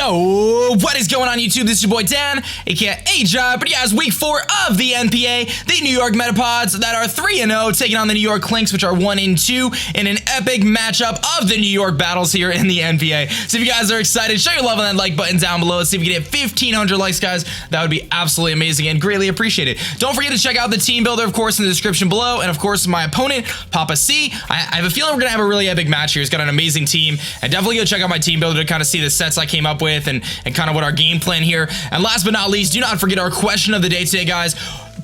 Yo, what is going on YouTube? This is your boy Dan, aka aDrive. But yeah, it's week 4 of the NPA, the New York Metapods that are 3-0, taking on the New York Klinks, which are 1-2 in an epic matchup of the New York battles here in the NPA. So if you guys are excited, show your love on that like button down below. Let's see if we can hit 1,500 likes, guys. That would be absolutely amazing and greatly appreciated. Don't forget to check out the team builder, of course, in the description below. And of course, my opponent, PapaSea. I have a feeling we're going to have a really epic match here. He's got an amazing team. And definitely go check out my team builder to kind of see the sets I came up with and kind of what our game plan here. And last but not least, do not forget our question of the day today, guys.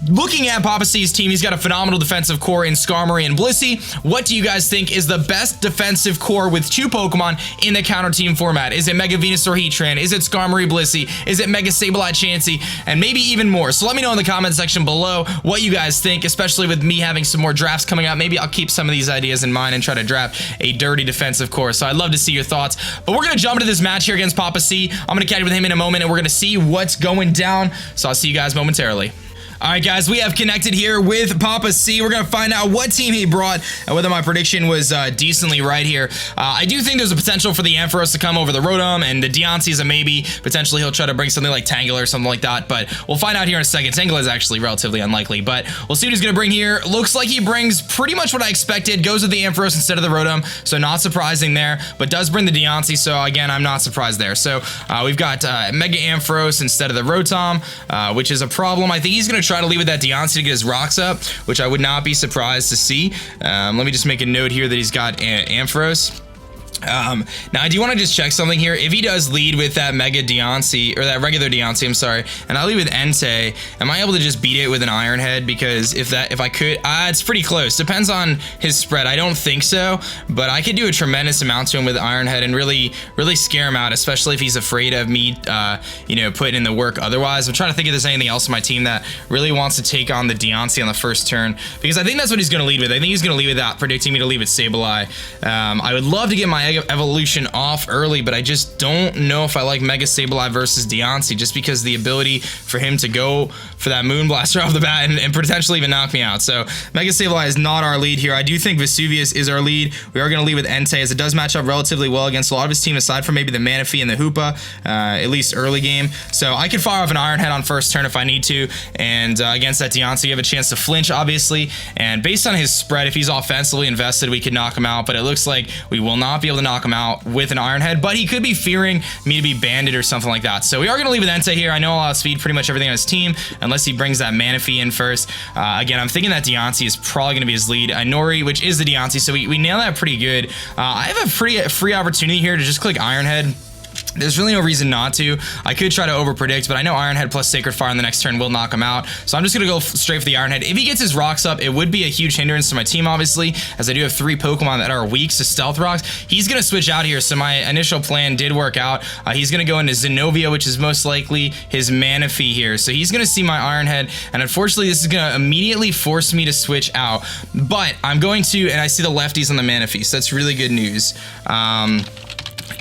Looking at PapaSea's team, he's got a phenomenal defensive core in Skarmory and Blissey. What do you guys think is the best defensive core with 2 Pokemon in the counter team format? Is it Mega Venusaur Heatran? Is it Skarmory Blissey? Is it Mega Sableye Chansey? And maybe even more. So let me know in the comment section below what you guys think, especially with me having some more drafts coming out. Maybe I'll keep some of these ideas in mind and try to draft a dirty defensive core. So I'd love to see your thoughts. But we're going to jump into this match here against PapaSea. I'm going to catch with him in a moment and we're going to see what's going down. So I'll see you guys momentarily. All right, guys, we have connected here with PapaSea. We're going to find out what team he brought and whether my prediction was decently right here. I do think there's a potential for the Ampharos to come over the Rotom, and the Deontay is a maybe. Potentially, he'll try to bring something like Tangela or something like that, but we'll find out here in a second. Tangela is actually relatively unlikely, but we'll see what he's going to bring here. Looks like he brings pretty much what I expected. Goes with the Ampharos instead of the Rotom, so not surprising there, but does bring the Deontay, so again, I'm not surprised there. So we've got Mega Ampharos instead of the Rotom, which is a problem. I think he's going to try to leave with that Deontay to get his rocks up, which I would not be surprised to see. Let me just make a note here that he's got Ampharos. Now I do want to just check something here. If he does lead with that Mega Deontay, or that regular Deontay, I'm sorry, and I lead with Entei, am I able to just beat it with an Iron Head? Because if I could, it's pretty close. Depends on his spread. I don't think so, but I could do a tremendous amount to him with Iron Head and really scare him out, especially if he's afraid of me, you know, putting in the work otherwise. I'm trying to think if there's anything else in my team that really wants to take on the Deontay on the first turn, because I think that's what he's going to lead with. I think he's going to lead with that, predicting me to lead with Sableye. I would love to get my evolution off early, but I just don't know if I like Mega Sableye versus Deontay, just because the ability for him to go for that Moonblaster off the bat and potentially even knock me out. So Mega Sableye is not our lead here. I do think Vesuvius is our lead. We are going to lead with Entei, as it does match up relatively well against a lot of his team, aside from maybe the Manaphy and the Hoopa, at least early game. So I could fire off an Iron Head on first turn if I need to, and against that Deontay, you have a chance to flinch, obviously, and based on his spread, if he's offensively invested, we could knock him out, but it looks like we will not be able to knock him out with an Iron Head, but he could be fearing me to be banded or something like that. So we are going to leave with Entei here. I know a lot of speed, pretty much everything on his team, unless he brings that Manaphy in first. Again, I'm thinking that Deontay is probably going to be his lead. Nori, which is the Deontay, so we nail that pretty good. I have a pretty free opportunity here to just click Iron Head. There's really no reason not to. I could try to over-predict, but I know Iron Head plus Sacred Fire on the next turn will knock him out. So I'm just going to go straight for the Iron Head. If he gets his rocks up, it would be a huge hindrance to my team, obviously, as I do have 3 Pokemon that are weak to Stealth Rocks. He's going to switch out here, so my initial plan did work out. He's going to go into Zenobia, which is most likely his Manaphy here. So he's going to see my Iron Head, and unfortunately, this is going to immediately force me to switch out. But I'm going to, and I see the lefties on the Manaphy, so that's really good news.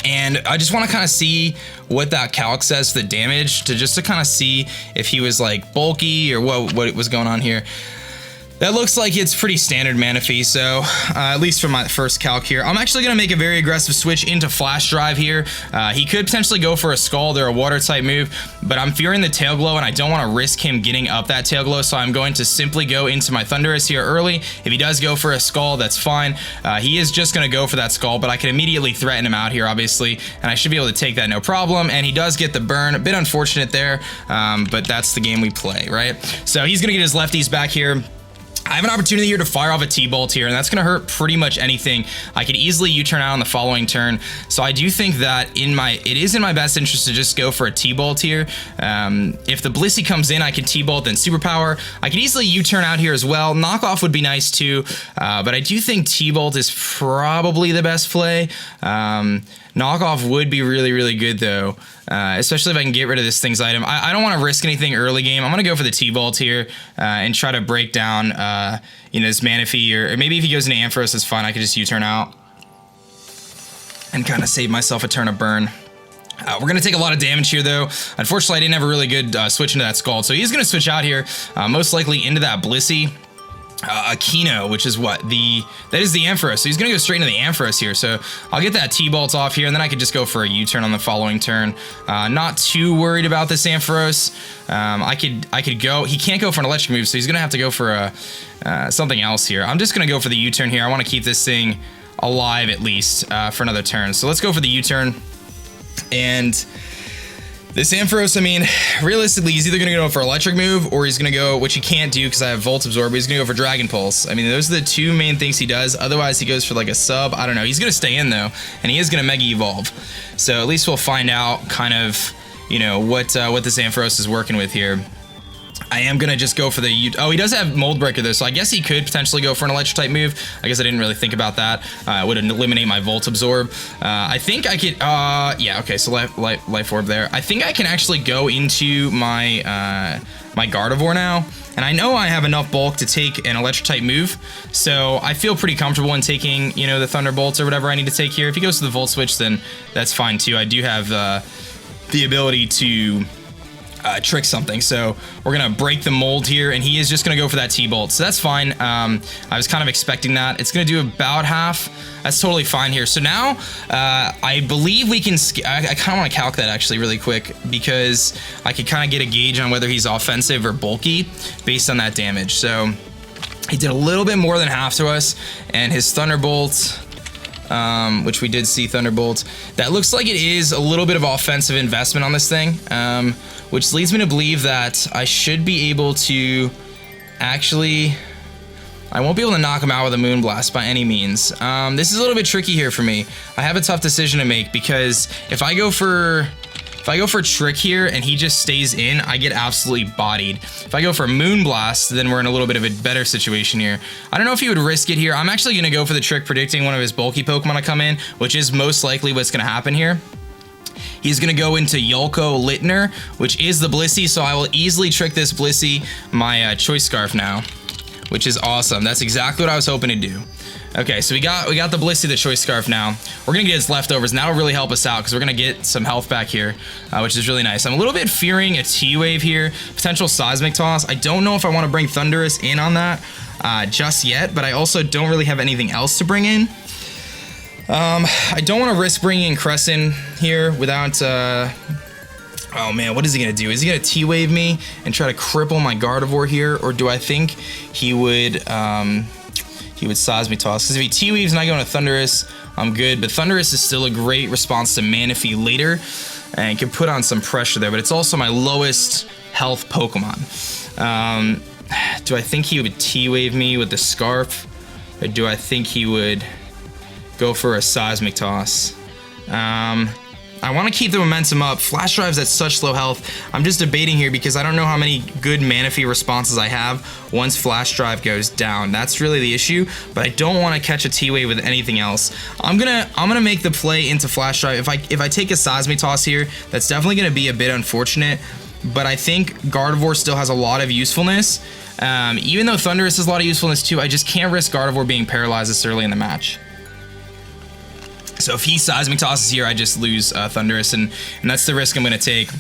And I just want to kind of see what that calc says for the damage, to kind of see if he was like bulky or what was going on here. That looks like it's pretty standard Manaphy, so at least for my first calc here. I'm actually going to make a very aggressive switch into Flash Drive here. He could potentially go for a Scald or a Water type move, but I'm fearing the Tail Glow, and I don't want to risk him getting up that Tail Glow, so I'm going to simply go into my Thundurus here early. If he does go for a Scald, that's fine. He is just going to go for that Scald, but I can immediately threaten him out here, obviously, and I should be able to take that no problem, and he does get the burn. A bit unfortunate there, but that's the game we play, right? So he's going to get his lefties back here. I have an opportunity here to fire off a T-Bolt here, and that's going to hurt pretty much anything. I could easily U-turn out on the following turn, so I do think that it is in my best interest to just go for a T-Bolt here. If the Blissey comes in, I can T-Bolt, then Superpower. I could easily U-turn out here as well. Knockoff would be nice too, but I do think T-Bolt is probably the best play. Knockoff would be really good though, especially if I can get rid of this thing's item. I don't want to risk anything early game. I'm going to go for the T-Bolt here and try to break down you know, this Manaphy, or maybe if he goes into Ampharos, it's fine. I could just U-turn out and kind of save myself a turn of burn. We're going to take a lot of damage here, though. Unfortunately, I didn't have a really good switch into that Scald, so he's going to switch out here, most likely into that Blissey. Aquino, which is what? That is the Ampharos. So he's going to go straight into the Ampharos here. So I'll get that T-Bolt off here, and then I could just go for a U-turn on the following turn. Not too worried about this Ampharos. I could go. He can't go for an electric move, so he's going to have to go for something else here. I'm just going to go for the U-turn here. I want to keep this thing alive at least for another turn. So let's go for the U-turn. And this Ampharos, I mean, realistically, he's either going to go for electric move or he's going to go, which he can't do because I have Volt Absorb, but he's going to go for Dragon Pulse. I mean, those are the two main things he does. Otherwise, he goes for like a sub. I don't know. He's going to stay in though, and he is going to Mega Evolve. So at least we'll find out kind of, you know, what this Ampharos is working with here. I am going to just go for the... Oh, he does have Mold Breaker, though, so I guess he could potentially go for an Electric-type move. I guess I didn't really think about that. It would eliminate my Volt Absorb. I think I could... yeah, okay, so Life Orb there. I think I can actually go into my my Gardevoir now, and I know I have enough bulk to take an Electric-type move, so I feel pretty comfortable in taking, you know, the Thunderbolts or whatever I need to take here. If he goes to the Volt Switch, then that's fine, too. I do have the ability to... trick something, so we're gonna break the mold here, and he is just gonna go for that T-Bolt, so that's fine. I was kind of expecting that. It's gonna do about half. That's totally fine here. So now I believe we can I kind of want to calc that actually really quick, because I could kind of get a gauge on whether he's offensive or bulky based on that damage. So he did a little bit more than half to us, and his Thunderbolt, which we did see Thunderbolt, that looks like it is a little bit of offensive investment on this thing, which leads me to believe that I should be able to actually... I won't be able to knock him out with a Moonblast by any means. This is a little bit tricky here for me. I have a tough decision to make, because if I go for Trick here and he just stays in, I get absolutely bodied. If I go for Moonblast, then we're in a little bit of a better situation here. I don't know if he would risk it here. I'm actually going to go for the Trick, predicting one of his bulky Pokemon to come in, which is most likely what's going to happen here. He's going to go into Yulko Littner, which is the Blissey, so I will easily trick this Blissey my Choice Scarf now, which is awesome. That's exactly what I was hoping to do. Okay, so we got the Blissey, the Choice Scarf now. We're going to get his leftovers, and that'll really help us out, because we're going to get some health back here, which is really nice. I'm a little bit fearing a T-Wave here, potential Seismic Toss. I don't know if I want to bring Thundurus in on that just yet, but I also don't really have anything else to bring in. I don't want to risk bringing in Crescent here without... oh man, what is he going to do? Is he going to T-Wave me and try to cripple my Gardevoir here? Or do I think he would Seismic Toss? Because if he T-Waves and I go into Thundurus, I'm good. But Thundurus is still a great response to Manaphy later, and can put on some pressure there. But it's also my lowest health Pokemon. Do I think he would T-Wave me with the Scarf? Or do I think he would go for a Seismic Toss? I want to keep the momentum up. Flash Drive's at such low health. I'm just debating here because I don't know how many good Manaphy responses I have once Flash Drive goes down. That's really the issue, but I don't want to catch a T-Wave with anything else. I'm gonna make the play into Flash Drive. If I take a Seismic Toss here, that's definitely gonna be a bit unfortunate, but I think Gardevoir still has a lot of usefulness. Even though Thundurus has a lot of usefulness too, I just can't risk Gardevoir being paralyzed this early in the match. So if he Seismic Tosses here, I just lose Thundurus, and that's the risk I'm going to take.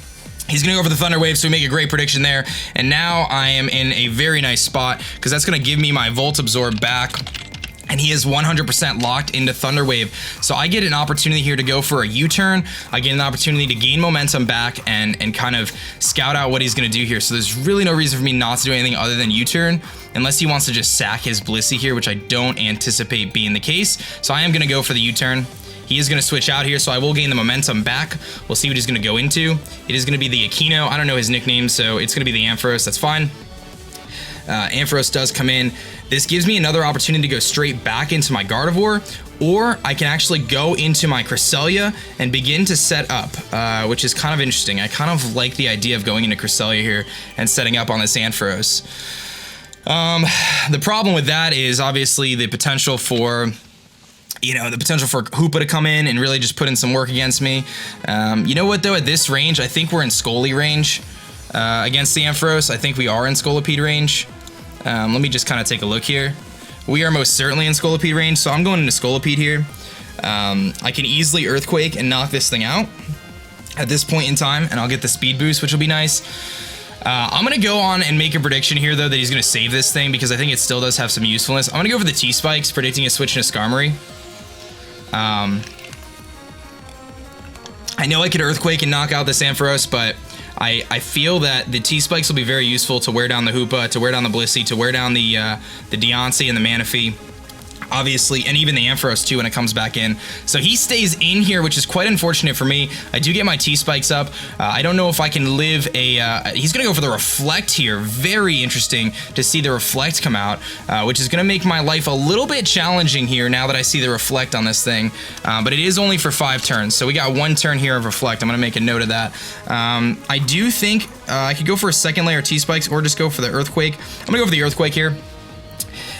He's going to go for the Thunder Wave, so we make a great prediction there. And now I am in a very nice spot, because that's going to give me my Volt Absorb back. And he is 100% locked into Thunder Wave. So I get an opportunity here to go for a U-turn. I get an opportunity to gain momentum back and kind of scout out what he's going to do here. So there's really no reason for me not to do anything other than U-turn, unless he wants to just sack his Blissey here, which I don't anticipate being the case. So I am going to go for the U-turn. He is going to switch out here, so I will gain the momentum back. We'll see what he's going to go into. It is going to be the Aquino. I don't know his nickname, so it's going to be the Ampharos. That's fine. Ampharos does come in. This gives me another opportunity to go straight back into my Gardevoir, or I can actually go into my Cresselia and begin to set up, which is kind of interesting. I kind of like the idea of going into Cresselia here and setting up on this Ampharos. The problem with that is obviously the potential for... Hoopa to come in and really just put in some work against me. You know what, though? At this range, I think we're in Scoley range against the Ampharos. I think we are in Scolipede range. Let me just kind of take a look here. We are most certainly in Scolipede range, so I'm going into Scolipede here. I can easily Earthquake and knock this thing out at this point in time, and I'll get the speed boost, which will be nice. I'm going to go on and make a prediction here, though, that he's going to save this thing because I think it still does have some usefulness. I'm going to go for the T-Spikes, predicting a switch into Skarmory. I know I could Earthquake and knock out the Ampharos, but I feel that the T-Spikes will be very useful to wear down the Hoopa, to wear down the Blissey, to wear down the Deontay and the Manaphy. Obviously, and even the Ampharos too when it comes back in. So he stays in here, which is quite unfortunate for me. I do get my T-Spikes up. I don't know if I can live a... he's going to go for the Reflect here. Very interesting to see the Reflect come out, which is going to make my life a little bit challenging here now that I see the Reflect on this thing. But it is only for 5 turns, so we got 1 turn here of Reflect. I'm going to make a note of that. I do think I could go for a second layer T-Spikes or just go for the Earthquake. I'm going to go for the Earthquake here.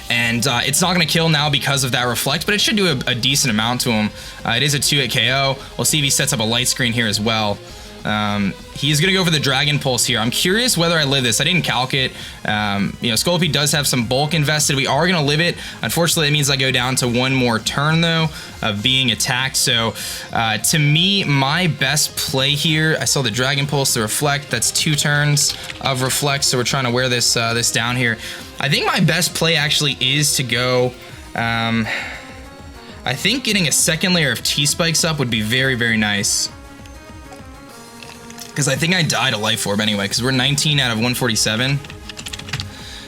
And it's not going to kill now because of that Reflect, but it should do a decent amount to him. It is a 2-hit KO. We'll see if he sets up a Light Screen here as well. He is going to go for the Dragon Pulse here. I'm curious whether I live this. I didn't calc it. You know, Scolipede does have some bulk invested. We are going to live it. Unfortunately, it means I go down to 1 more turn, though, of being attacked. So, to me, my best play here, I saw the Dragon Pulse, the Reflect. That's 2 turns of Reflect, so we're trying to wear this, this down here. I think my best play actually is to go... I think getting a second layer of T-Spikes up would be very, very nice. Because I think I died a Life Orb anyway, because we're 19 out of 147,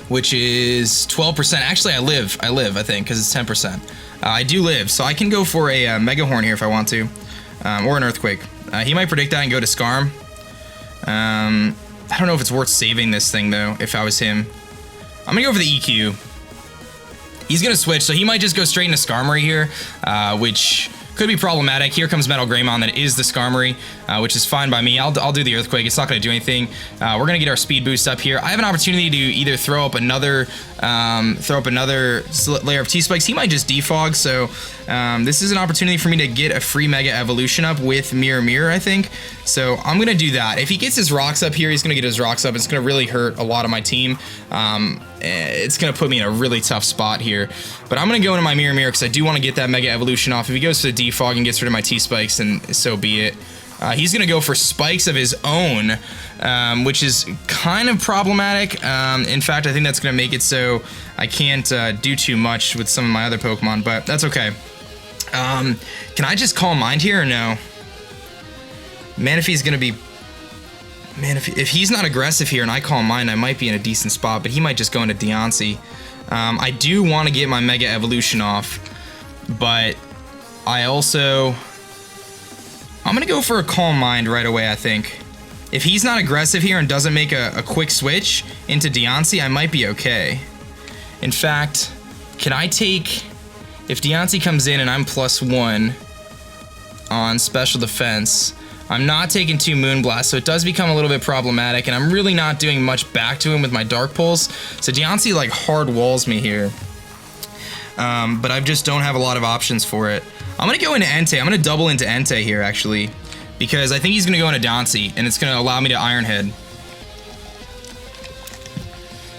which is 12%. Actually, I live, I think, because it's 10%. I do live, so I can go for a Mega Horn here if I want to, or an Earthquake. He might predict that and go to Skarm. I don't know if it's worth saving this thing, though, if I was him. I'm going to go for the EQ. He's going to switch, so he might just go straight into Skarmory here, which could be problematic. Here comes Metal Greymon, that is the Skarmory, which is fine by me. I'll do the Earthquake. It's not going to do anything. We're going to get our speed boost up here. I have an opportunity to either throw up another layer of T-Spikes. He might just defog, so this is an opportunity for me to get a free Mega Evolution up with Mirror Mirror, I think. So I'm going to do that. If he gets his rocks up here, he's going to get his rocks up. It's going to really hurt a lot of my team. It's going to put me in a really tough spot here. But I'm going to go into my Mirror Mirror because I do want to get that Mega Evolution off. If he goes to the defog and gets rid of my T-Spikes, then so be it. He's going to go for spikes of his own, which is kind of problematic. In fact, I think that's going to make it so I can't do too much with some of my other Pokemon, but that's okay. Can I just Calm Mind here or no? Manaphy's going to be... if he's not aggressive here and I Calm Mind, I might be in a decent spot, but he might just go into Deontay. I do want to get my Mega Evolution off, but I also... I'm going to go for a Calm Mind right away, I think. If he's not aggressive here and doesn't make a quick switch into Deontay, I might be okay. In fact, can I take... if Deontay comes in and I'm +1 on Special Defense, I'm not taking 2 Moonblast, so it does become a little bit problematic, and I'm really not doing much back to him with my Dark Pulse. So Deontay, like, hard walls me here. But I just don't have a lot of options for it. I'm going to go into Entei. I'm going to double into Entei here, actually, because I think he's going to go into Deontay, and it's going to allow me to Iron Head.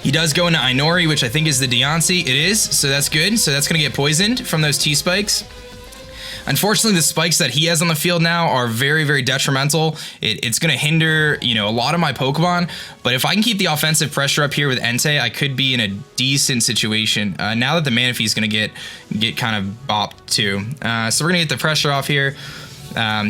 He does go into Inori, which I think is the Deontay. It is, so that's good. So that's going to get poisoned from those T-Spikes. Unfortunately, the spikes that he has on the field now are very, very detrimental. It's going to hinder, you know, a lot of my Pokemon. But if I can keep the offensive pressure up here with Entei, I could be in a decent situation. Now that the Manaphy is going to get kind of bopped too. So we're going to get the pressure off here.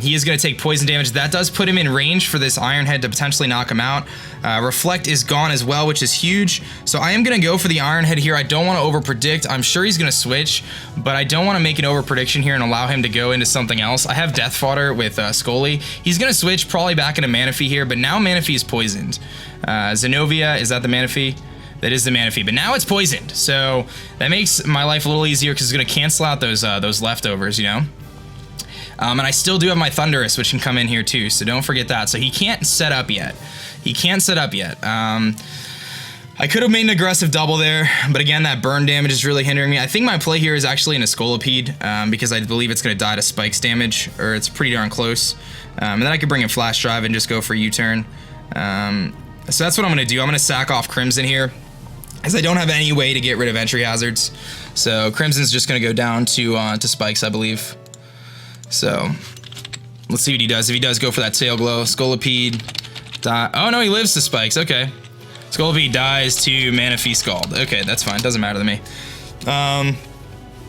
He is going to take poison damage. That does put him in range for this Iron Head to potentially knock him out. Reflect is gone as well, which is huge. So I am going to go for the Iron Head here. I don't want to over-predict. I'm sure he's going to switch, but I don't want to make an over-prediction here and allow him to go into something else. I have Death Fodder with Scully. He's going to switch probably back into Manaphy here, but now Manaphy is poisoned. Zenobia, is that the Manaphy? That is the Manaphy, but now it's poisoned. So that makes my life a little easier because it's going to cancel out those leftovers, you know? And I still do have my Thundurus, which can come in here too, so don't forget that. So he can't set up yet. He can't set up yet. I could have made an aggressive double there, but again, that burn damage is really hindering me. I think my play here is actually in a Scolipede, because I believe it's going to die to Spikes damage, or it's pretty darn close. And then I could bring in Flash Drive and just go for U-turn. So that's what I'm going to do. I'm going to sack off Crimson here, as I don't have any way to get rid of entry hazards. So Crimson's just going to go down to Spikes, I believe. So let's see what he does. If he does go for that Tail Glow, Scolipede, Oh, no, he lives to spikes. Okay. Skullpea dies to Manaphy Scald. Okay, that's fine. Doesn't matter to me.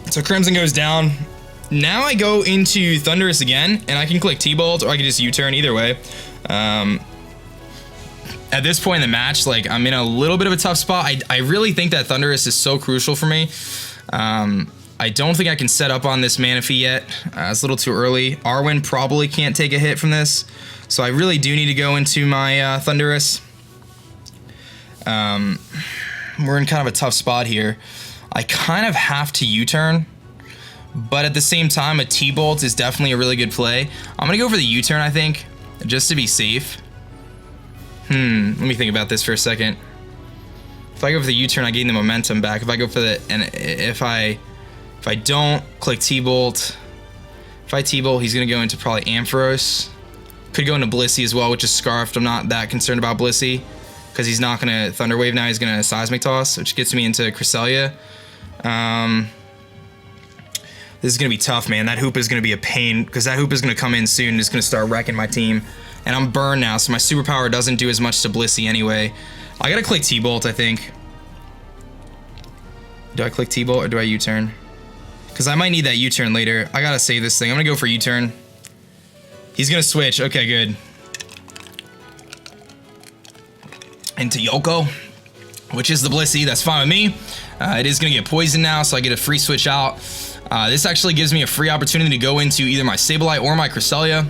So Crimson goes down. Now I go into Thunderous again, and I can click T-Bolt, or I can just U-turn, either way. At this point in the match, like, I'm in a little bit of a tough spot. I really think that Thunderous is so crucial for me. I don't think I can set up on this Manaphy yet. It's a little too early. Arwen probably can't take a hit from this, so I really do need to go into my Thunderous. We're in kind of a tough spot here. I kind of have to U-turn, but at the same time, a T-Bolt is definitely a really good play. I'm gonna go for the U-turn, I think, just to be safe. Let me think about this for a second. If I go for the U-turn, I gain the momentum back. If I go for the, and if I don't click T-Bolt, if I T-Bolt, he's gonna go into probably Ampharos. Could go into Blissey as well, which is Scarfed. I'm not that concerned about Blissey, because he's not gonna Thunder Wave now. He's gonna Seismic Toss, which gets me into Cresselia. This is gonna be tough, man. That hoop is gonna be a pain, because that hoop is gonna come in soon and it's gonna start wrecking my team. And I'm burned now, so my superpower doesn't do as much to Blissey anyway. I gotta click T-Bolt, I think. Do I click T-Bolt or do I U-turn? Because I might need that U-turn later. I gotta save this thing. I'm gonna go for U-turn. He's gonna switch. Okay, good. Into Yoko, which is the Blissey. That's fine with me. It is gonna get poisoned now, so I get a free switch out. This actually gives me a free opportunity to go into either my Sableye or my Cresselia.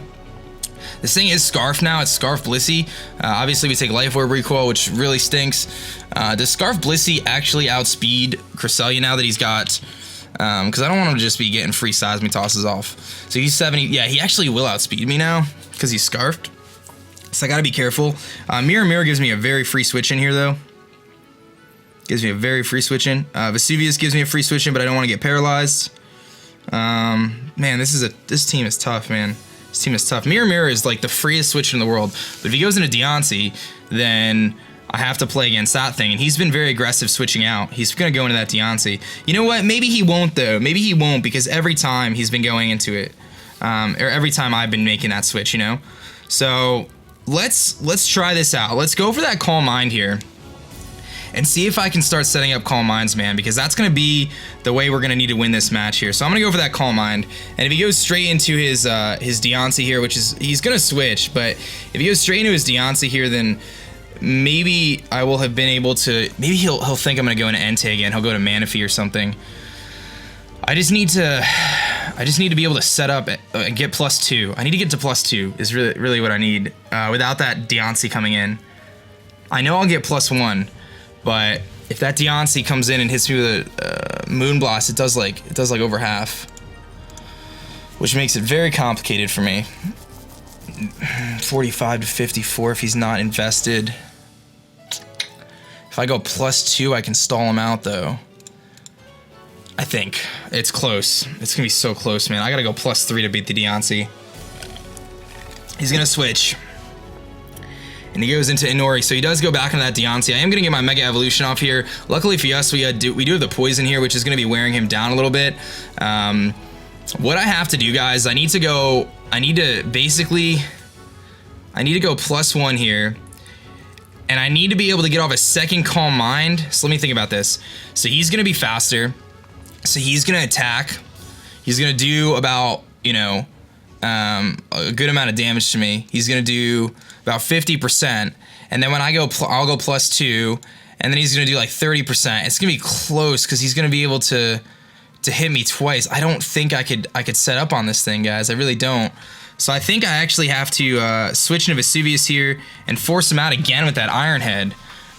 This thing is Scarf now. It's Scarf Blissey. Obviously, we take Life Orb recoil, which really stinks. Does Scarf Blissey actually outspeed Cresselia now that he's got... because I don't want him to just be getting free Seismic Tosses off. So he's 70... Yeah, he actually will outspeed me now because he's Scarfed. So I gotta be careful. Mirror Mirror gives me a very free switch in here, though. Gives me a very free switch in. Vesuvius gives me a free switch in, but I don't want to get paralyzed. Man, this team is tough, man. This team is tough. Mirror Mirror is like the freest switch in the world. But if he goes into Deontay, then I have to play against that thing. And he's been very aggressive switching out. He's going to go into that Deontay. You know what? Maybe he won't, though. Maybe he won't, because every time he's been going into it. Or every time I've been making that switch, you know? So let's try this out. Let's go for that Calm Mind here. And see if I can start setting up Calm Minds, man, because that's going to be the way we're going to need to win this match here. So I'm going to go for that Calm Mind. And if he goes straight into his Deontay here, which is, he's going to switch, but if he goes straight into his Deontay here, then maybe I will have been able to, maybe he'll think I'm going to go into Entei again. He'll go to Manaphy or something. I just need to be able to set up and get +2. I need to get to +2 is really what I need without that Deontay coming in. I know I'll get +1. But if that Deontay comes in and hits me with a Moonblast, it does like over half, which makes it very complicated for me. 45 to 54 if he's not invested. If I go +2, I can stall him out though. I think it's close. It's gonna be so close, man. I gotta go +3 to beat the Deontay. He's gonna switch. And he goes into Inori, so he does go back on that Deontay. I am going to get my Mega Evolution off here. Luckily for us, we do have the Poison here, which is going to be wearing him down a little bit. What I have to do, guys, I need to go +1 here. And I need to be able to get off a second Calm Mind. So let me think about this. So he's going to be faster. So he's going to attack. He's going to do about, you know, a good amount of damage to me. He's going to do about 50%, and then when I go, I'll go +2, and then he's gonna do like 30%. It's gonna be close because he's gonna be able to hit me twice. I don't think I could set up on this thing, guys. I really don't. So I think I actually have to switch into Vesuvius here and force him out again with that Iron Head.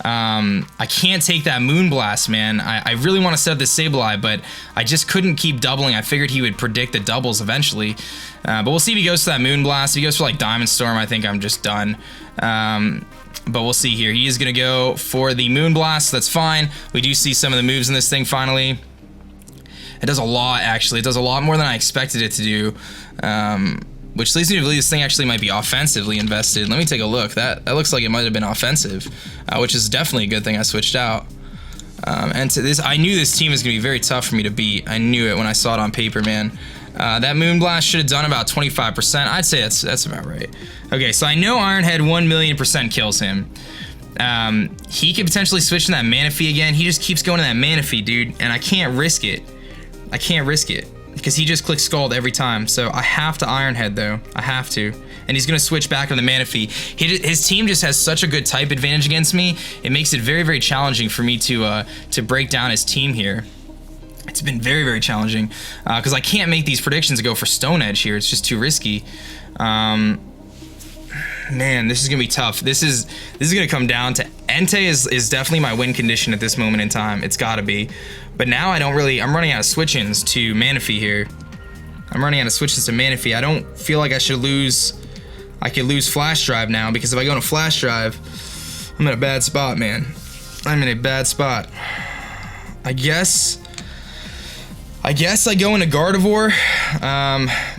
I can't take that Moonblast, man. I really want to set up this Sableye, but I just couldn't keep doubling. I figured he would predict the doubles eventually. But we'll see if he goes for that Moonblast. If he goes for like Diamond Storm, I think I'm just done. But we'll see here. He is going to go for the Moonblast. That's fine. We do see some of the moves in this thing finally. It does a lot, actually. It does a lot more than I expected it to do. Which leads me to believe this thing actually might be offensively invested. Let me take a look. That looks like it might have been offensive, which is definitely a good thing I switched out. And to this, I knew this team was going to be very tough for me to beat. I knew it when I saw it on paper, man. That Moonblast should have done about 25%. I'd say that's about right. Okay, so I know Iron Head 1,000,000% kills him. He could potentially switch to that Manaphy again. He just keeps going to that Manaphy, dude, and I can't risk it. I can't risk it because he just clicks Scald every time. So I have to Iron Head though. I have to. And he's gonna switch back to the Manaphy. His team just has such a good type advantage against me. It makes it very, very challenging for me to break down his team here. It's been very, very challenging because I can't make these predictions go for Stone Edge here. It's just too risky. Man, this is gonna be tough. This is gonna come down to Entei is definitely my win condition at this moment in time. It's gotta be. But now I'm running out of switch-ins to Manaphy here. I'm running out of switches to Manaphy. I don't feel like I should lose. I could lose Flash Drive now because if I go into Flash Drive, I'm in a bad spot, man. I'm in a bad spot. I guess I go into Gardevoir,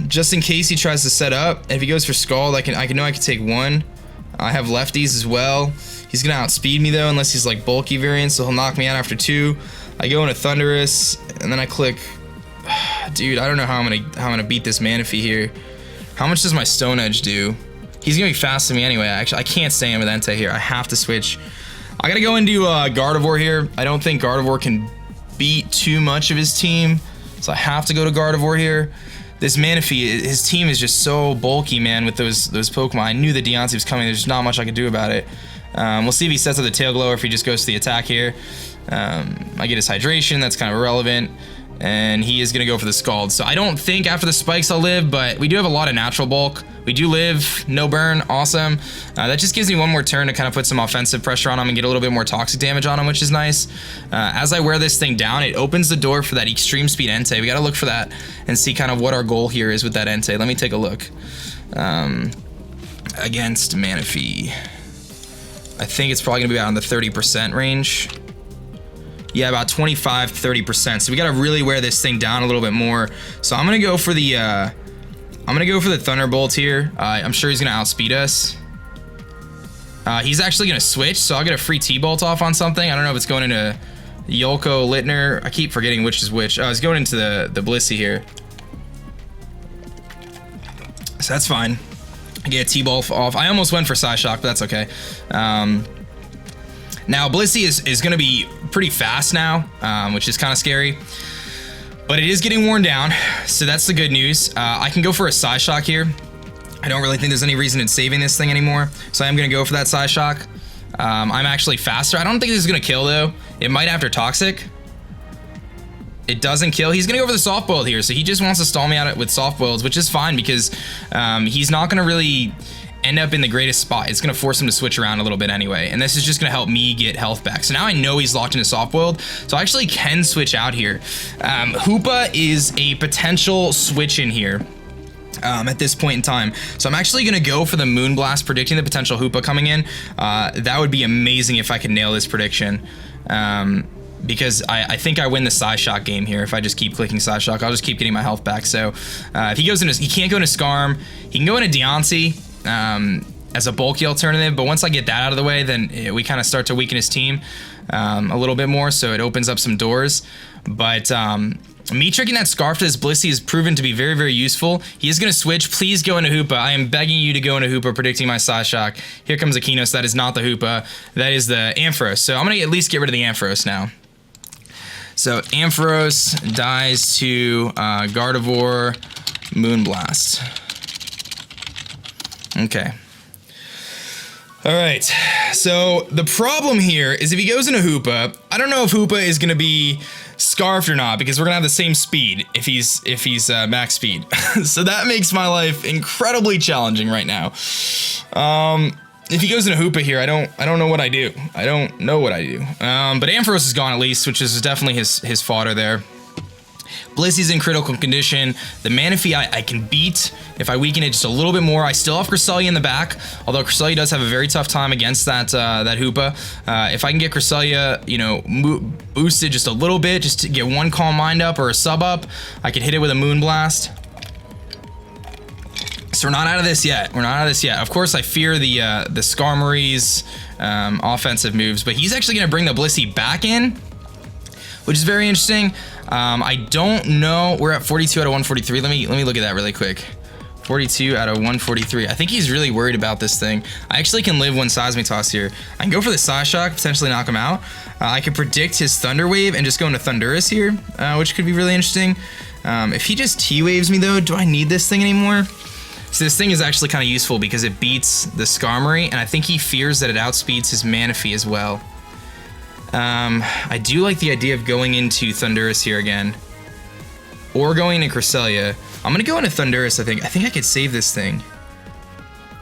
just in case he tries to set up. If he goes for Scald, I know I can take one. I have lefties as well. He's gonna outspeed me though, unless he's like bulky variant, so he'll knock me out after 2. I go into Thundurus, and then I click. Dude, I don't know how I'm gonna beat this Manaphy here. How much does my Stone Edge do? He's gonna be fast to me anyway. Actually, I can't stay in with Entei here. I have to switch. I gotta go into Gardevoir here. I don't think Gardevoir can beat too much of his team. So I have to go to Gardevoir here. This Manaphy, his team is just so bulky, man, with those Pokemon. I knew the Deontay was coming. There's not much I could do about it. We'll see if he sets up the Tail Glow or if he just goes to the attack here. I get his Hydration. That's kind of irrelevant. And he is going to go for the Scald. So I don't think after the spikes I'll live, but we do have a lot of natural bulk. We do live, no burn, awesome. That just gives me one more turn to kind of put some offensive pressure on him and get a little bit more toxic damage on him, which is nice. As I wear this thing down, it opens the door for that extreme speed Entei. We got to look for that and see kind of what our goal here is with that Entei. Let me take a look. Against Manaphy, I think it's probably going to be out in the 30% range. Yeah, about 25-30%. So we got to really wear this thing down a little bit more. So I'm gonna go for the Thunderbolt here. I'm sure he's gonna outspeed us. He's actually gonna switch, so I'll get a free T-Bolt off on something. I don't know if it's going into Yolko, Littner. I keep forgetting which is which. Oh, it's going into the Blissey here. So that's fine. I get a T-Bolt off. I almost went for Psyshock, but that's okay. Now, Blissey is going to be pretty fast now, which is kind of scary. But it is getting worn down, so that's the good news. I can go for a Psyshock here. I don't really think there's any reason in saving this thing anymore, so I am going to go for that Psyshock. I'm actually faster. I don't think this is going to kill, though. It might after Toxic. It doesn't kill. He's going to go for the Soft Boiled here, so he just wants to stall me out with Soft Boileds, which is fine because he's not going to really end up in the greatest spot. It's going to force him to switch around a little bit anyway, and this is just going to help me get health back. So now I know he's locked into Soft Boiled, so I actually can switch out here. Hoopa is a potential switch in here. At this point in time. So I'm actually going to go for the Moonblast, predicting the potential Hoopa coming in. That would be amazing if I could nail this prediction. Because I think I win the Psyshock game here. If I just keep clicking Psyshock, I'll just keep getting my health back. So if he goes into, he can't go into Scarm. He can go into Deontay as a bulky alternative. But once I get that out of the way, then we kind of start to weaken his team a little bit more. So it opens up some doors. But me tricking that Scarf to this Blissey has proven to be very, very useful. He is going to switch. Please go into Hoopa. I am begging you to go into Hoopa, predicting my Psyshock. Here comes Akinos. That is not the Hoopa. That is the Ampharos. So I'm going to at least get rid of the Ampharos now. So Ampharos dies to Gardevoir, Moonblast. Okay. All right. So the problem here is if he goes into Hoopa, I don't know if Hoopa is going to be Scarfed or not, because we're gonna have the same speed if he's max speed. So that makes my life incredibly challenging right now. If he goes into Hoopa here, I don't know what I do. I don't know what I do. But Ampharos is gone at least, which is definitely his fodder there. Blissey's in critical condition. The Manaphy I can beat if I weaken it just a little bit more. I still have Cresselia in the back, although Cresselia does have a very tough time against that Hoopa. If I can get Cresselia, you know, boosted just a little bit, just to get one Calm Mind up or a sub up, I could hit it with a Moonblast. So we're not out of this yet. We're not out of this yet. Of course, I fear the Skarmory's offensive moves, but he's actually going to bring the Blissey back in, which is very interesting. I don't know. We're at 42 out of 143. Let me look at that really quick. 42 out of 143. I think he's really worried about this thing. I actually can live one Seismic Toss here. I can go for the Psy Shock, potentially knock him out. I can predict his Thunder Wave and just go into Thunderous here, which could be really interesting. If he just T-Waves me though, do I need this thing anymore? So this thing is actually kind of useful because it beats the Skarmory, and I think he fears that it outspeeds his Manaphy as well. I do like the idea of going into Thunderous here again. Or going into Cresselia. I'm gonna go into Thunderous, I think. I think I could save this thing.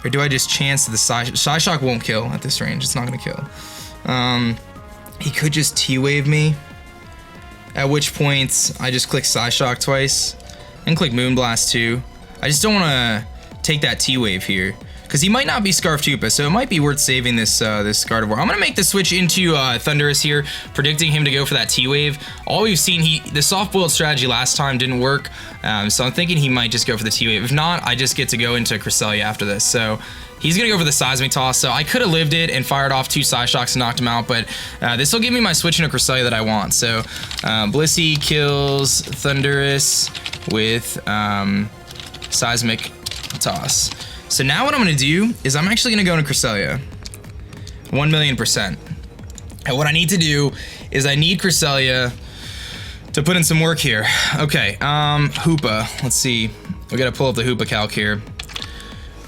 Or do I just chance that the Psy Shock won't kill at this range? It's not gonna kill. He could just T-Wave me. At which point, I just click Psy Shock twice. And click Moonblast too. I just don't wanna take that T-Wave here. Because he might not be Scarf Tupa, so it might be worth saving this this Gardevoir. I'm gonna make the switch into Thunderous here, predicting him to go for that T-Wave. All we've seen, the soft-boiled strategy last time didn't work, so I'm thinking he might just go for the T-Wave. If not, I just get to go into Cresselia after this. So he's gonna go for the Seismic Toss, so I could have lived it and fired off 2 Psy Shocks and knocked him out, but this will give me my switch into Cresselia that I want. So Blissey kills Thunderous with Seismic Toss. So now what I'm gonna do is I'm actually gonna go into Cresselia. 1,000,000%. And what I need to do is I need Cresselia to put in some work here. Okay, Hoopa, let's see. We gotta pull up the Hoopa calc here.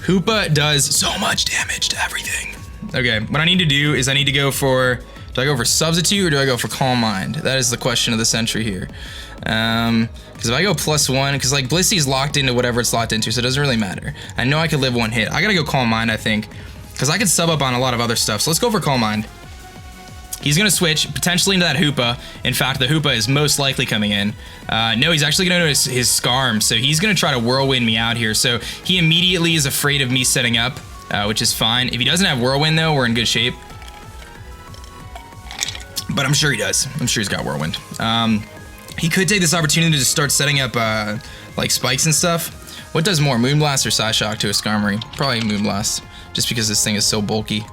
Hoopa does so much damage to everything. Okay, what I need to do is I need to go for, do I go for Substitute or do I go for Calm Mind? That is the question of the century here. Because if I go +1, because like Blissey's locked into whatever it's locked into, so it doesn't really matter. I know I could live one hit. I gotta go Calm Mind, I think, because I could sub up on a lot of other stuff. So let's go for Calm Mind. He's gonna switch potentially into that Hoopa. In fact, the Hoopa is most likely coming in. No, he's actually gonna do his Skarm, so he's gonna try to Whirlwind me out here. So he immediately is afraid of me setting up, which is fine. If he doesn't have Whirlwind though, we're in good shape. But I'm sure he does. I'm sure he's got Whirlwind. He could take this opportunity to start setting up like spikes and stuff. What does more, Moonblast or Psy Shock to a Skarmory? Probably Moonblast, just because this thing is so bulky.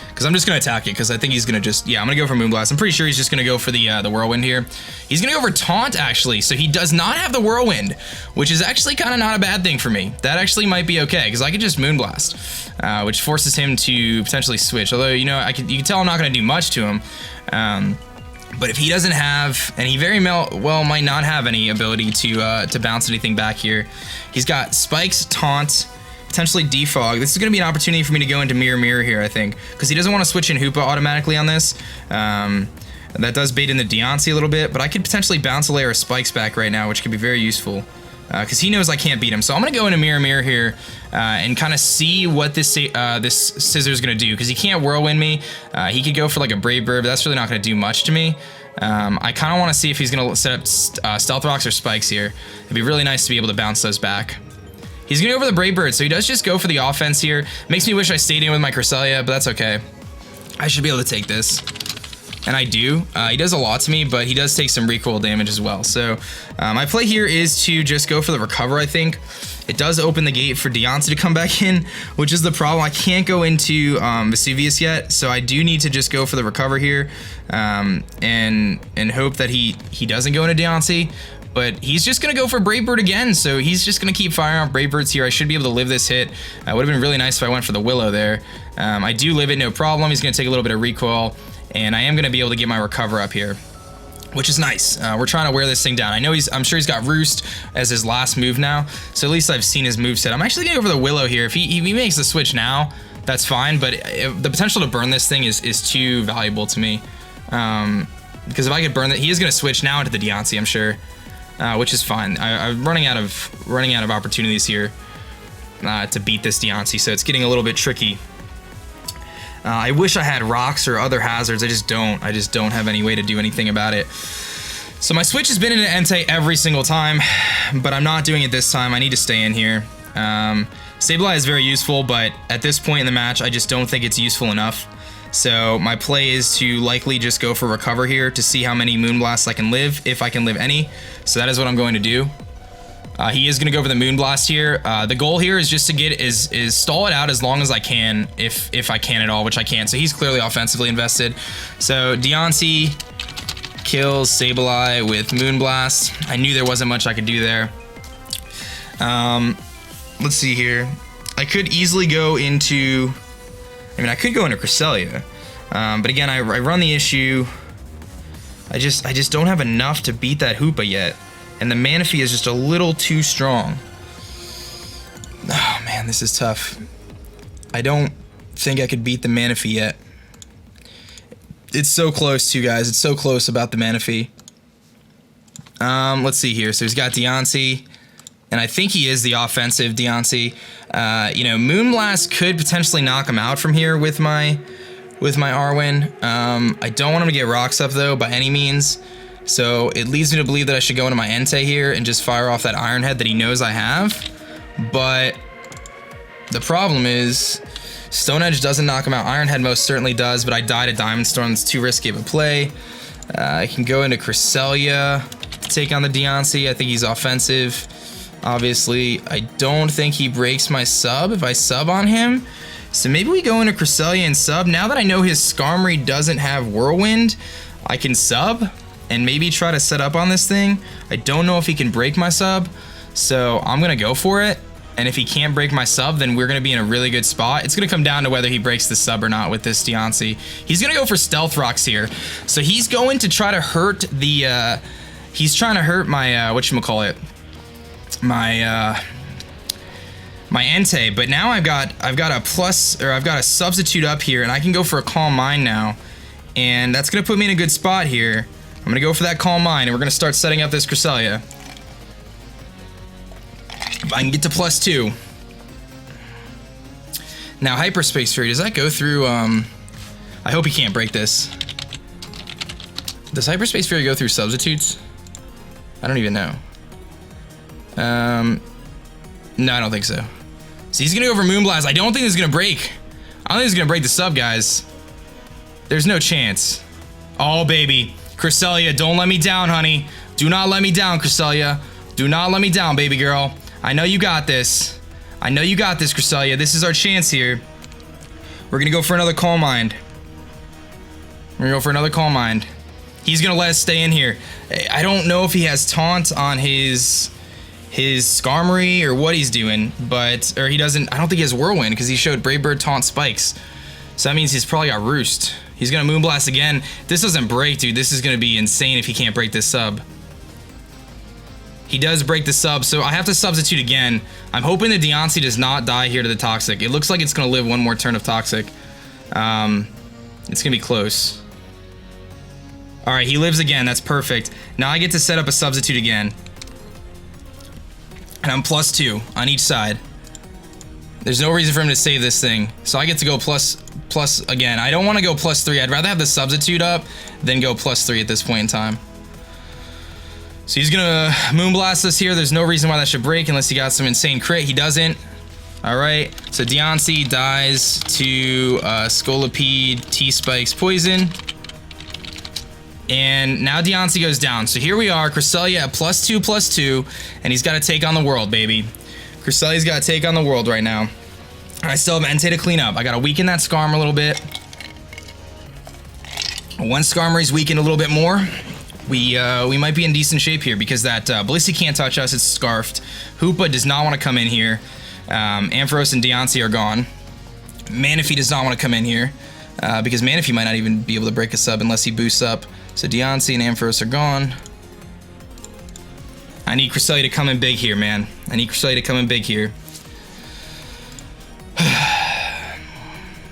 Because I'm just gonna attack it, because I think he's gonna just, yeah, I'm gonna go for Moonblast. I'm pretty sure he's just gonna go for the Whirlwind here. He's gonna go for Taunt, actually, so he does not have the Whirlwind, which is actually kind of not a bad thing for me. That actually might be okay, because I could just Moonblast, which forces him to potentially switch. Although, you know, you can tell I'm not gonna do much to him. But if he doesn't have, and he very well might not have any ability to bounce anything back here. He's got Spikes, Taunt, potentially Defog. This is going to be an opportunity for me to go into Mirror Mirror here, I think, because he doesn't want to switch in Hoopa automatically on this. That does bait in the Deontay a little bit, but I could potentially bounce a layer of Spikes back right now, which could be very useful. Because he knows I can't beat him. So I'm going to go into Mirror Mirror here and kind of see what this Scissor's going to do. Because he can't Whirlwind me. He could go for like a Brave Bird, but that's really not going to do much to me. I kind of want to see if he's going to set up Stealth Rocks or Spikes here. It'd be really nice to be able to bounce those back. He's going to go for the Brave Bird, so he does just go for the offense here. Makes me wish I stayed in with my Cresselia, but that's okay. I should be able to take this. And I do. He does a lot to me, but he does take some recoil damage as well. So my play here is to just go for the Recover, I think. It does open the gate for Deontay to come back in, which is the problem. I can't go into Vesuvius yet, so I do need to just go for the Recover here and hope that he doesn't go into Deontay. But he's just going to go for Brave Bird again, so he's just going to keep firing off Brave Birds here. I should be able to live this hit. It would have been really nice if I went for the Willow there. I do live it, no problem. He's going to take a little bit of recoil. And I am going to be able to get my Recover up here, which is nice. We're trying to wear this thing down. I know I'm sure he's got Roost as his last move now, so at least I've seen his moveset. I'm actually going to go for the Willow here. If he makes the switch now, that's fine, but the potential to burn this thing is too valuable to me. Because if I could burn that, he is going to switch now into the Deontay, I'm sure, which is fine. I'm running out of opportunities here to beat this Deontay, so it's getting a little bit tricky. I wish I had rocks or other hazards. I just don't have any way to do anything about it. So my switch has been into Entei every single time, but I'm not doing it this time. I need to stay in here. Stabilize is very useful, but at this point in the match, I just don't think it's useful enough. So my play is to likely just go for Recover here to see how many Moonblasts I can live, if I can live any. So that is what I'm going to do. He is going to go for the Moonblast here. The goal here is just to get is stall it out as long as I can, if I can at all, which I can't. So he's clearly offensively invested. So Deontay kills Sableye with Moonblast. I knew there wasn't much I could do there. Let's see here. I could easily go into... I could go into Cresselia. But again, I run the issue. I just don't have enough to beat that Hoopa yet. And the Manaphy is just a little too strong. Oh man, this is tough. I don't think I could beat the Manaphy yet. It's so close too, guys. It's so close about the Manaphy. Let's see here. So he's got Deontay. And I think he is the offensive Deontay. You know, Moonblast could potentially knock him out from here with my Arwen. I don't want him to get rocks up though by any means. So it leads me to believe that I should go into my Entei here and just fire off that Iron Head that he knows I have. But the problem is Stone Edge doesn't knock him out. Iron Head most certainly does, but I died at Diamond Storm. It's too risky of a play. I can go into Cresselia to take on the Deontay. I think he's offensive. Obviously, I don't think he breaks my sub if I sub on him. So maybe we go into Cresselia and sub. Now that I know his Skarmory doesn't have Whirlwind, I can sub and maybe try to set up on this thing. I don't know if he can break my sub, so I'm gonna go for it. And if he can't break my sub, then we're gonna be in a really good spot. It's gonna come down to whether he breaks the sub or not with this Deontay. He's gonna go for Stealth Rocks here. So he's going to try to hurt the, he's trying to hurt my, whatchamacallit, my Entei, but now I've got a plus, or I've got a substitute up here, and I can go for a Calm Mind now, and that's gonna put me in a good spot here. I'm gonna go for that Calm Mind, and we're gonna start setting up this Cresselia. If I can get to +2. Now Hyperspace Fury, does that go through? I hope he can't break this. Does Hyperspace Fury go through substitutes? I don't even know. No, I don't think so. So he's gonna go for Moonblast. I don't think this is gonna break. I don't think this is gonna break the sub, guys. There's no chance. Oh, baby. Cresselia, don't let me down, honey. Do not let me down, Cresselia. Do not let me down, baby girl. I know you got this. I know you got this, Cresselia. This is our chance here. We're gonna go for another Calm Mind. We're gonna go for another Calm Mind. He's gonna let us stay in here. I don't know if he has Taunt on his Skarmory or what he's doing, or he doesn't. I don't think he has Whirlwind because he showed Brave Bird, Taunt, Spikes. So that means he's probably got Roost. He's gonna Moonblast again. If this doesn't break, dude, this is gonna be insane if he can't break this sub. He does break the sub, so I have to substitute again. I'm hoping the Deontay does not die here to the Toxic. It looks like it's gonna live one more turn of Toxic. It's gonna be close. All right, he lives again. That's perfect. Now I get to set up a substitute again. And I'm +2 on each side. There's no reason for him to save this thing. So I get to go plus again. I don't want to go +3. I'd rather have the substitute up than go +3 at this point in time. So he's gonna Moonblast us here. There's no reason why that should break unless he got some insane crit. He doesn't. All right. So Deontay dies to Scolipede, T-Spikes, Poison. And now Deontay goes down. So here we are, Cresselia at +2/+2, and he's got to take on the world, baby. Cresselia's got to take on the world right now. And I still have Entei to clean up. I got to weaken that Skarm a little bit. Once Skarmory's weakened a little bit more, we might be in decent shape here because that Blissey can't touch us. It's Scarfed. Hoopa does not want to come in here. Ampharos and Deontay are gone. Manaphy does not want to come in here because Manaphy might not even be able to break a sub unless he boosts up. So Deontay and Ampharos are gone. I need Cresselia to come in big here, man. I need Cresselia to come in big here.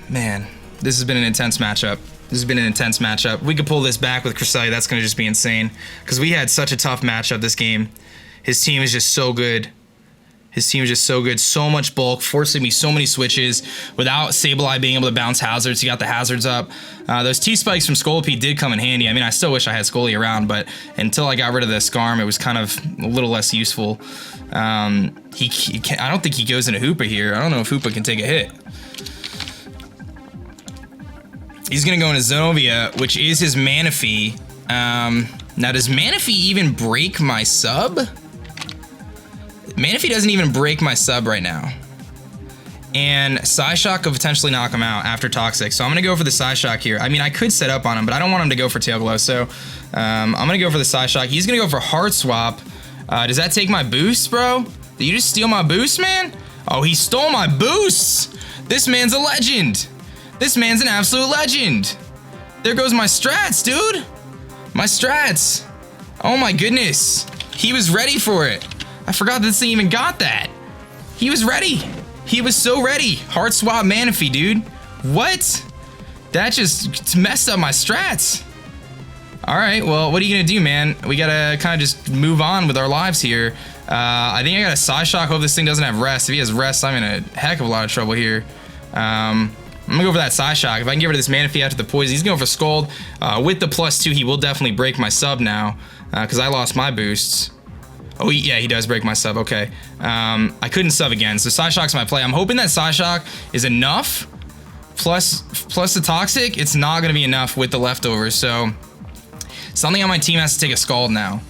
Man, this has been an intense matchup. This has been an intense matchup. We could pull this back with Cresselia. That's going to just be insane. Because we had such a tough matchup this game. His team is just so good. His team is just so good. So much bulk, forcing me so many switches without Sableye being able to bounce hazards. He got the hazards up. Those T-Spikes from Scolipede did come in handy. I mean, I still wish I had Scully around, but until I got rid of the Skarm, it was kind of a little less useful. I don't think he goes into Hoopa here. I don't know if Hoopa can take a hit. He's going to go into Zenobia, which is his Manaphy. Now, does Manaphy even break my sub? Manaphy doesn't even break my sub right now. And Psyshock could potentially knock him out after Toxic. So I'm going to go for the Psyshock here. I mean, I could set up on him, but I don't want him to go for Tail Glow. So I'm gonna go for the Psy Shock. He's gonna go for Heart Swap. Does that take my boost, bro? Did you just steal my boost, man? Oh, he stole my boosts. This man's a legend. This man's an absolute legend. There goes my strats, dude. My strats. Oh my goodness. He was ready for it. I forgot this thing even got that. He was ready. He was so ready. Heart Swap Manaphy, dude. What? That just messed up my strats. All right, well, what are you gonna do, man? We gotta kind of just move on with our lives here. I think I got a Psy Shock. Hope this thing doesn't have rest. If he has rest, I'm in a heck of a lot of trouble here. I'm gonna go for that Psy Shock. If I can get rid of this Manaphy after the poison, he's going for Scald. With the +2, he will definitely break my sub now, because I lost my boosts. Oh, yeah, he does break my sub. Okay. I couldn't sub again, so Psy Shock's my play. I'm hoping that Psy Shock is enough. Plus the Toxic, it's not gonna be enough with the leftovers, so something on my team has to take a Scald now.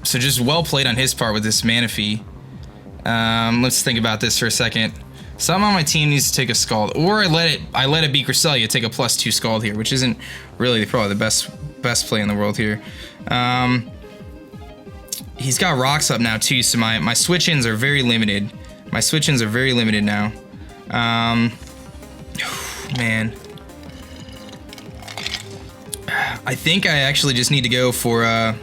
So just well played on his part with this Manaphy. Let's think about this for a second. Someone on my team needs to take a Scald, or I let it be Cresselia take a +2 Scald here, which isn't really probably the best play in the world here. He's got rocks up now too, so my switch-ins are very limited. My switch-ins are very limited now. Man. I think I actually just need to go for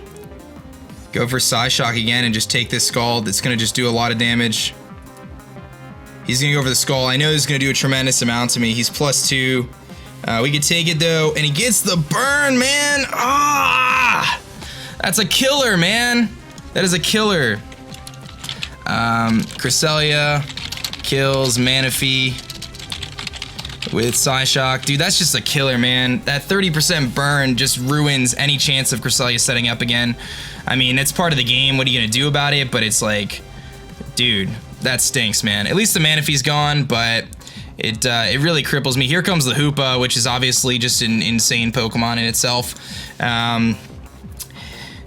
Psy Shock again and just take this Scald. It's gonna just do a lot of damage. He's gonna go for the Skull. I know this is gonna do a tremendous amount to me. He's +2. We could take it though, and he gets the burn, man. Ah, that's a killer, man. That is a killer. Cresselia kills Manaphy with Psy Shock. Dude, that's just a killer, man. That 30% burn just ruins any chance of Cresselia setting up again. I mean, it's part of the game. What are you gonna do about it? But it's like, dude, that stinks, man. At least the Manaphy's gone, but it really cripples me. Here comes the Hoopa, which is obviously just an insane Pokemon in itself.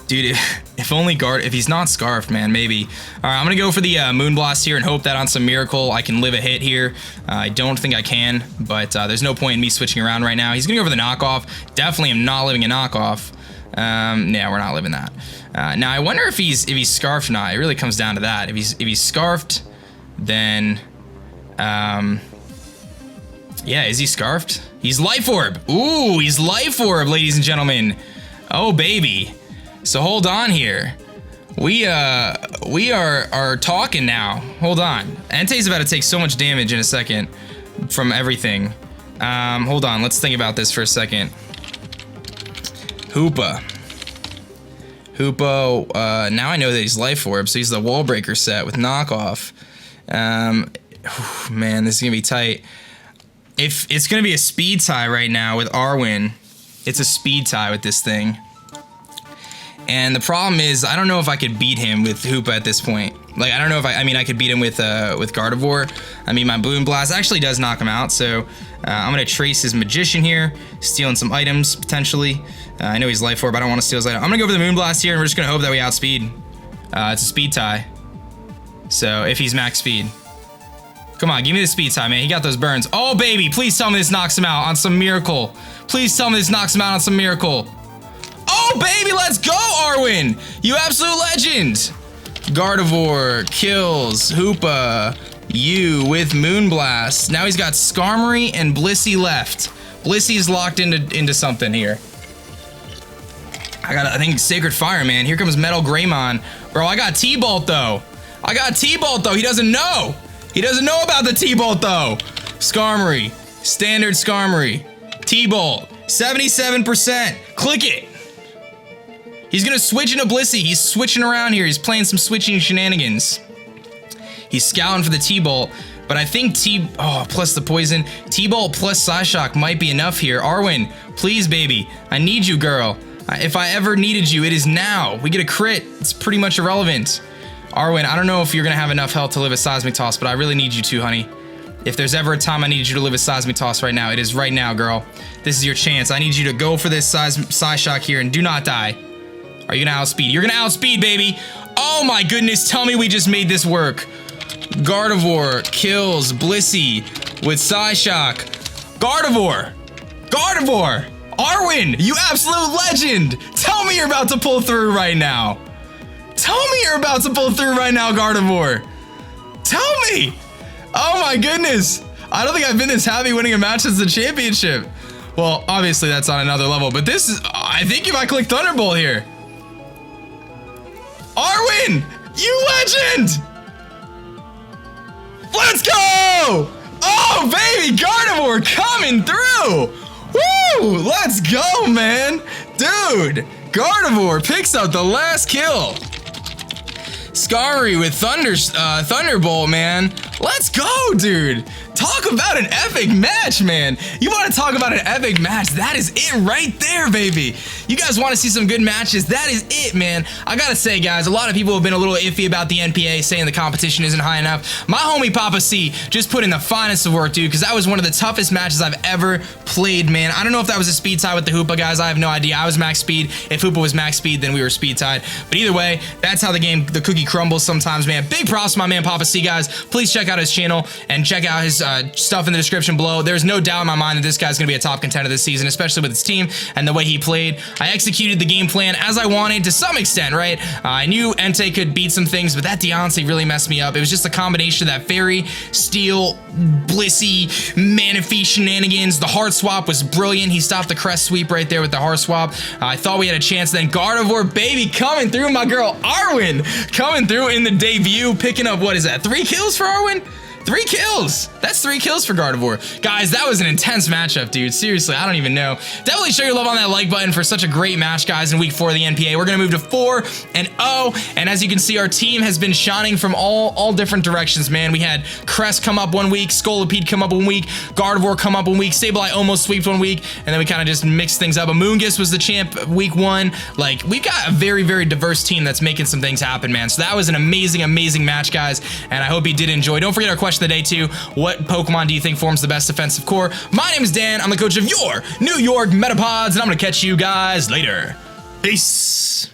Dude, if he's not Scarfed, man, maybe. All right, I'm gonna go for the Moonblast here and hope that on some miracle I can live a hit here. I don't think I can, but there's no point in me switching around right now. He's gonna go for the knockoff. Definitely am not living a knockoff. Yeah, we're not living that. Now I wonder if he's Scarfed or not. It really comes down to that. If he's Scarfed, then yeah, is he Scarfed? He's Life Orb. Ooh, he's Life Orb, ladies and gentlemen. Oh baby. So hold on here. We are talking now. Hold on. Entei's about to take so much damage in a second from everything. Hold on, let's think about this for a second. Hoopa, now I know that he's Life Orb, so he's the Wall Breaker set with knockoff. Man, this is gonna be tight. If it's gonna be a speed tie right now with Arwen, it's a speed tie with this thing. And the problem is, I don't know if I could beat him with Hoopa at this point. Like, I don't know if I mean, I could beat him with Gardevoir. I mean, my Balloon Blast actually does knock him out, so I'm gonna trace his Magician here, stealing some items, potentially. I know he's Life Orb, but I don't want to steal his item. I'm gonna go for the Moon Blast here, and we're just gonna hope that we outspeed. It's a speed tie. So, if he's max speed. Come on, give me the speed tie, man. He got those burns. Oh, baby, please tell me this knocks him out on some miracle. Please tell me this knocks him out on some miracle. Oh, baby, let's go, Arwen! You absolute legend! Gardevoir kills Hoopa, you with Moonblast. Now he's got Skarmory and Blissey left. Blissey's locked into something here. I think Sacred Fire, man. Here comes Metal Greymon. Bro, I got T-Bolt, though. He doesn't know. He doesn't know about the T-Bolt, though. Skarmory. Standard Skarmory. T-Bolt. 77%. Click it. He's gonna switch into Blissey. He's switching around here. He's playing some switching shenanigans. He's scouting for the T-Bolt, but I think plus the poison. T-Bolt plus Psyshock might be enough here. Arwen, please, baby. I need you, girl. If I ever needed you, it is now. We get a crit. It's pretty much irrelevant. Arwen, I don't know if you're gonna have enough health to live a Seismic Toss, but I really need you to, honey. If there's ever a time I need you to live a Seismic Toss right now, it is right now, girl. This is your chance. I need you to go for this Psyshock here and do not die. Are you gonna outspeed? You're gonna outspeed, baby. Oh my goodness, tell me we just made this work. Gardevoir kills Blissey with Psyshock. Gardevoir! Arwen, you absolute legend. Tell me you're about to pull through right now. Tell me you're about to pull through right now, Gardevoir. Tell me. Oh my goodness. I don't think I've been this happy winning a match since the championship. Well, obviously that's on another level, but this is, I think if I click Thunderbolt here. Arwen, you legend. Let's go. Oh, baby, Gardevoir coming through. Woo, let's go, man. Dude, Gardevoir picks up the last kill. Skarmory with Thunderbolt, man. Let's go, dude. Talk about an epic match, man. You want to talk about an epic match? That is it right there, baby. You guys want to see some good matches? That is it, man. I gotta say, guys, a lot of people have been a little iffy about the NPA, saying the competition isn't high enough. My homie PapaSea just put in the finest of work, dude, because that was one of the toughest matches I've ever played, man. I don't know if that was a speed tie with the Hoopa, guys. I have no idea. I was max speed. If Hoopa was max speed, then we were speed tied. But either way, that's how the cookie crumbles sometimes, man. Big props to my man PapaSea, guys. Please check out his channel and check out his stuff in the description below. There's no doubt in my mind that this guy's gonna be a top contender this season, especially with his team and the way he played. I executed the game plan as I wanted to some extent, right? I knew Entei could beat some things, but that Deontay really messed me up. It was just a combination of that Fairy, Steel, Blissey, Manaphy shenanigans. The hard swap was brilliant. He stopped the crest sweep right there with the hard swap. I thought we had a chance. Then Gardevoir, baby, coming through. My girl Arwen coming through in the debut, picking up, what is that, 3 kills for Arwen? 3 kills. That's 3 kills for Gardevoir. Guys, that was an intense matchup, dude. Seriously, I don't even know. Definitely show your love on that like button for such a great match, guys, in week 4 of the NPA. We're going to move to 4-0. And as you can see, our team has been shining from all different directions, man. We had Crest come up 1 week, Scolipede come up 1 week, Gardevoir come up 1 week, Sableye almost sweeped 1 week, and then we kind of just mixed things up. Amoonguss was the champ week 1. Like, we've got a very, very diverse team that's making some things happen, man. So that was an amazing, amazing match, guys, and I hope you did enjoy. Don't forget our question of the day, too. What Pokemon do you think forms the best defensive core? My name is Dan. I'm the coach of your New York Metapods, and I'm going to catch you guys later. Peace.